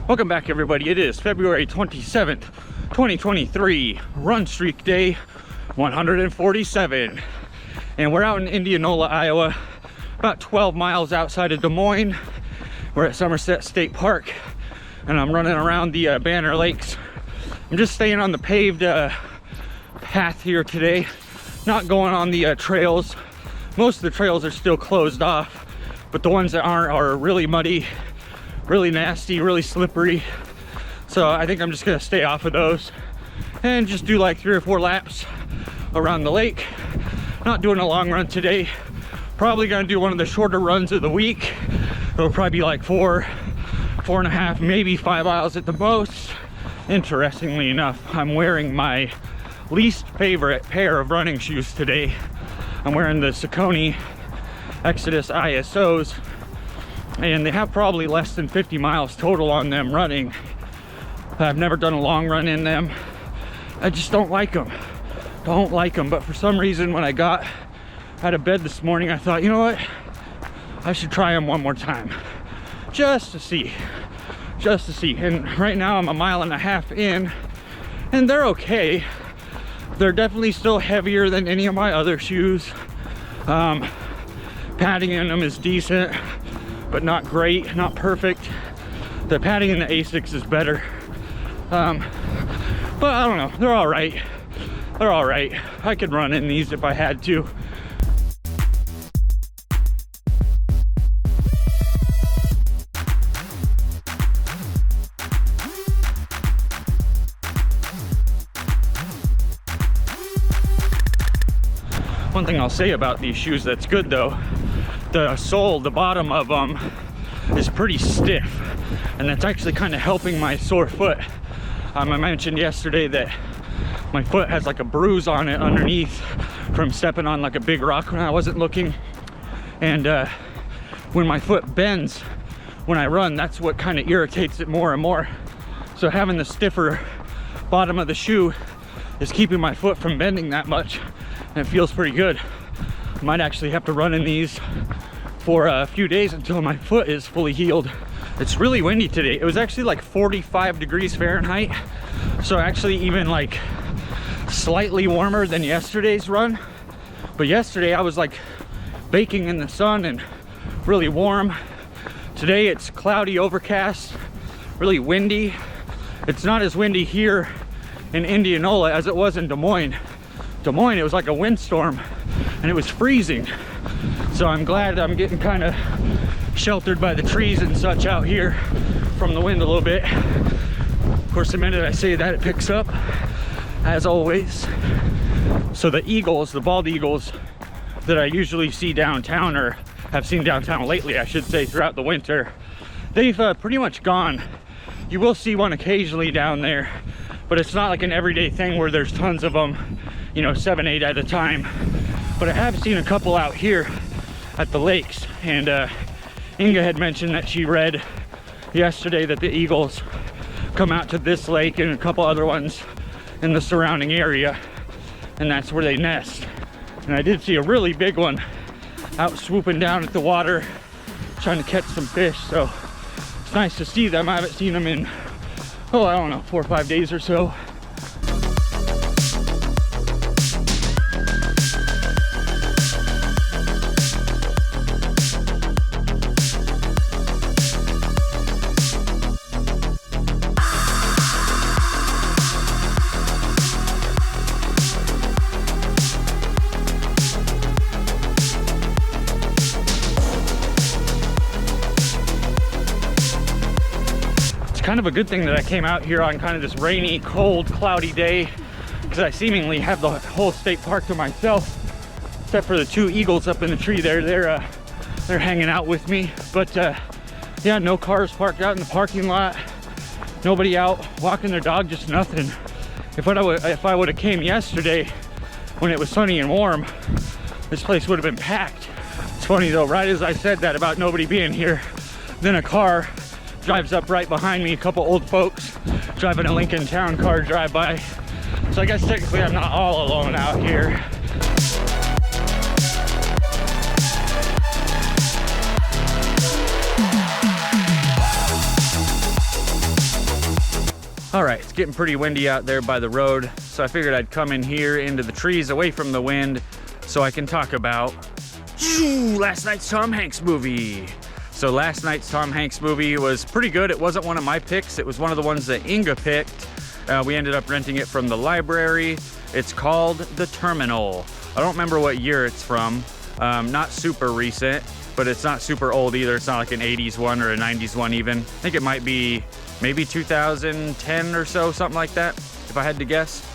Welcome back, everybody. It is February 27th, 2023, run streak day 147. And we're out in Indianola, Iowa, about 12 miles outside of Des Moines. We're at Summerset State Park, and I'm running around the Banner Lakes. I'm just staying on the paved path here today, not going on the trails. Most of the trails are still closed off, but the ones that aren't are really muddy, really nasty, really slippery. So I think I'm just gonna stay off of those and just do like 3 or 4 laps around the lake. Not doing a long run today. Probably gonna do one of the shorter runs of the week. It'll probably be like 4.5, maybe 5 miles at the most. Interestingly enough, I'm wearing my least favorite pair of running shoes today. I'm wearing the Saucony Xodus ISOs, and they have probably less than 50 miles total on them running. I've never done a long run in them. I just don't like them. But for some reason, when I got out of bed this morning, I thought, you know what? I should try them one more time. Just to see. And right now I'm 1.5 miles in, and they're okay. They're definitely still heavier than any of my other shoes. Padding in them is decent, but not great, not perfect. The padding in the Asics is better. But I don't know, they're all right. I could run in these if I had to. One thing I'll say about these shoes that's good though, the sole, the bottom of them is pretty stiff, and that's actually kind of helping my sore foot. I mentioned yesterday that my foot has like a bruise on it underneath from stepping on like a big rock when I wasn't looking. And when my foot bends when I run, that's what kind of irritates it more and more. So having the stiffer bottom of the shoe is keeping my foot from bending that much, and it feels pretty good. I might actually have to run in these for a few days until my foot is fully healed. It's really windy today. It was actually like 45 degrees Fahrenheit, so actually even like slightly warmer than yesterday's run. But yesterday I was like baking in the sun and really warm. Today it's cloudy, overcast, really windy. It's not as windy here in Indianola as it was in Des Moines. Des Moines, it was like a windstorm and it was freezing. So I'm glad I'm getting kind of sheltered by the trees and such out here from the wind a little bit. Of course, the minute I say that, it picks up, as always. So the eagles, the bald eagles that I usually see downtown, or have seen downtown lately, I should say, throughout the winter, they've pretty much gone. You will see one occasionally down there, but it's not like an everyday thing where there's tons of them, you know, 7, 8 at a time. But I have seen a couple out here at the lakes, and Inga had mentioned that she read yesterday that the eagles come out to this lake and a couple other ones in the surrounding area, and that's where they nest. And I did see a really big one out swooping down at the water trying to catch some fish, so it's nice to see them. I haven't seen them in, oh, I don't know, 4 or 5 days or so. Kind of a good thing that I came out here on kind of this rainy, cold, cloudy day, because I seemingly have the whole state park to myself, except for the 2 eagles up in the tree there. They're hanging out with me. But yeah, no cars parked out in the parking lot, nobody out walking their dog, just nothing. If I would have came yesterday when it was sunny and warm, this place would have been packed. It's funny though, right as I said that about nobody being here, then a car drives up right behind me. A couple old folks driving a Lincoln Town car drive by. So I guess technically I'm not all alone out here. All right, it's getting pretty windy out there by the road, so I figured I'd come in here into the trees away from the wind so I can talk about last night's Tom Hanks movie. So last night's Tom Hanks movie was pretty good. It wasn't one of my picks. It was one of the ones that Inga picked. We ended up renting it from the library. It's called The Terminal. I don't remember what year it's from. Not super recent, but it's not super old either. It's not like an 80s one or a 90s one even. I think it might be maybe 2010 or so, something like that, if I had to guess.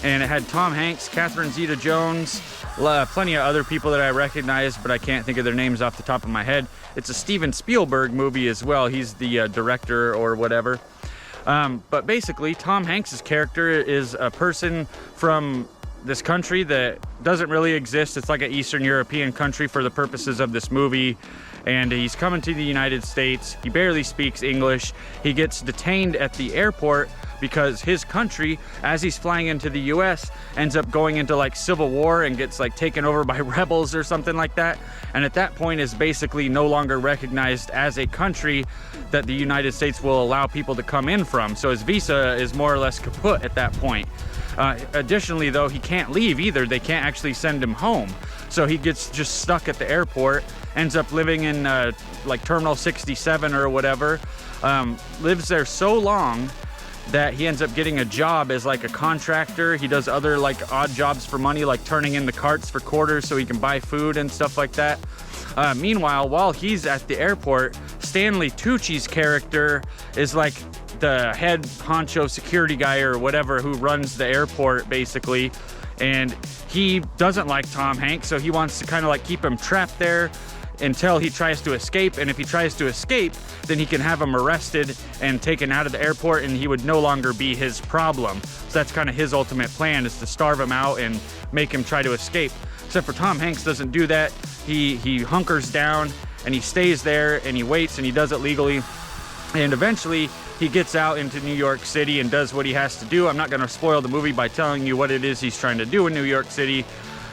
And it had Tom Hanks, Catherine Zeta-Jones, plenty of other people that I recognize, but I can't think of their names off the top of my head. It's a Steven Spielberg movie as well. He's the director or whatever. But basically, Tom Hanks's character is a person from this country that doesn't really exist. It's like an Eastern European country for the purposes of this movie. And he's coming to the United States. He barely speaks English. He gets detained at the airport because his country, as he's flying into the US, ends up going into like civil war and gets like taken over by rebels or something like that. And at that point is basically no longer recognized as a country that the United States will allow people to come in from. So his visa is more or less kaput at that point. Additionally though, he can't leave either. They can't actually send him home. So he gets just stuck at the airport, ends up living in like Terminal 67 or whatever, lives there so long that he ends up getting a job as like a contractor. He does other like odd jobs for money, like turning in the carts for quarters so he can buy food and stuff like that. Meanwhile, while he's at the airport, Stanley Tucci's character is like the head honcho security guy or whatever who runs the airport basically. And he doesn't like Tom Hanks, so he wants to kind of like keep him trapped there until he tries to escape. And if he tries to escape, then he can have him arrested and taken out of the airport, and he would no longer be his problem. So that's kind of his ultimate plan, is to starve him out and make him try to escape. Except for Tom Hanks doesn't do that. He hunkers down and he stays there and he waits and he does it legally. And eventually he gets out into New York City and does what he has to do. I'm not going to spoil the movie by telling you what it is he's trying to do in New York City.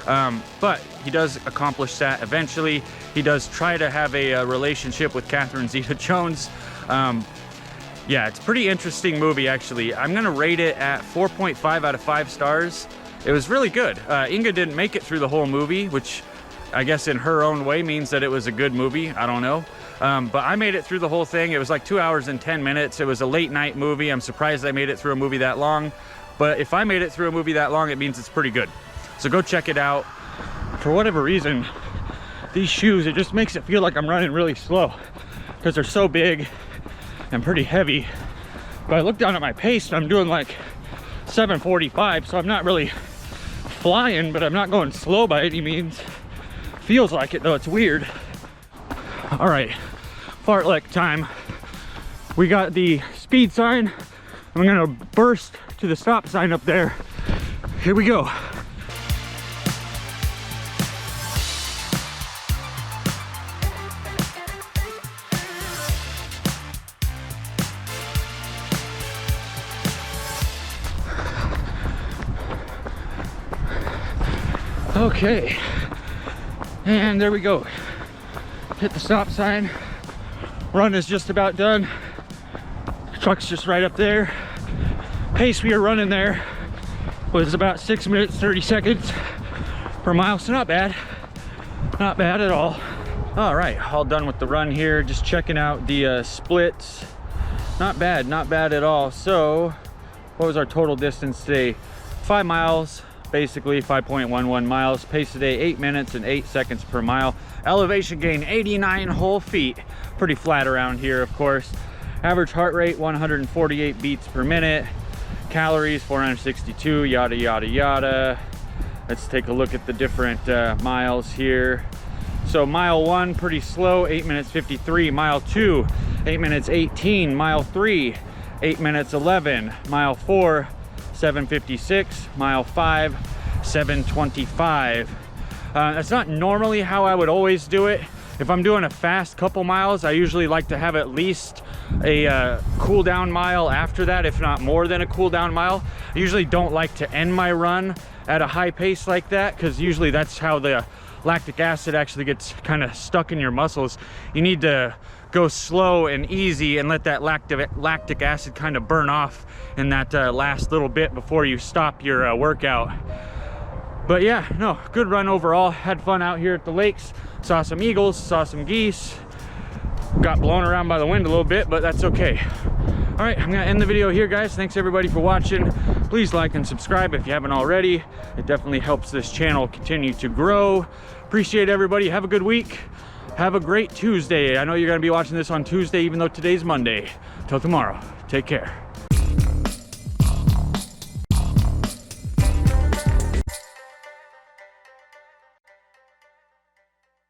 But he does accomplish that eventually. He does try to have a relationship with Catherine Zeta-Jones. Yeah, it's a pretty interesting movie, actually. I'm going to rate it at 4.5 out of 5 stars. It was really good. Inga didn't make it through the whole movie, which I guess in her own way means that it was a good movie. I don't know. But I made it through the whole thing. It was like 2 hours and 10 minutes. It was a late night movie. I'm surprised I made it through a movie that long. But if I made it through a movie that long, it means it's pretty good. So go check it out. For whatever reason, these shoes, it just makes it feel like I'm running really slow because they're so big and pretty heavy. But I look down at my pace and I'm doing like 7:45, so I'm not really flying, but I'm not going slow by any means. Feels like it though, it's weird. All right, fartlek time. We got the speed sign. I'm gonna burst to the stop sign up there. Here we go. Okay, and there we go. Hit the stop sign. Run is just about done. Truck's just right up there. Pace we are running there was about 6 minutes 30 seconds per mile, so not bad. Not bad at all. All right, all done with the run here. Just checking out the splits. Not bad at all. So what was our total distance today? 5 miles. Basically 5.11 miles. Pace today 8 minutes and 8 seconds per mile. Elevation gain 89 whole feet. Pretty flat around here, of course. Average heart rate 148 beats per minute. Calories 462, yada yada yada. Let's take a look at the different miles here. So mile 1 pretty slow, 8 minutes 53. Mile 2 8 minutes 18. Mile 3 8 minutes 11. Mile 4 7:56. Mile 5 7:25. That's not normally how I would always do it. If I'm doing a fast couple miles, I usually like to have at least a cool down mile after that, if not more than a cool down mile. I usually don't like to end my run at a high pace like that, because usually that's how the lactic acid actually gets kind of stuck in your muscles. You need to go slow and easy and let that lactic acid kind of burn off in that last little bit before you stop your workout. But yeah, no, good run overall. Had fun out here at the lakes. Saw some eagles, saw some geese. Got blown around by the wind a little bit, but that's okay. All right, I'm gonna end the video here, guys. Thanks everybody for watching. Please like and subscribe if you haven't already. It definitely helps this channel continue to grow. Appreciate everybody. Have a good week. Have a great Tuesday. I know you're gonna be watching this on Tuesday, even though today's Monday. Till tomorrow, take care.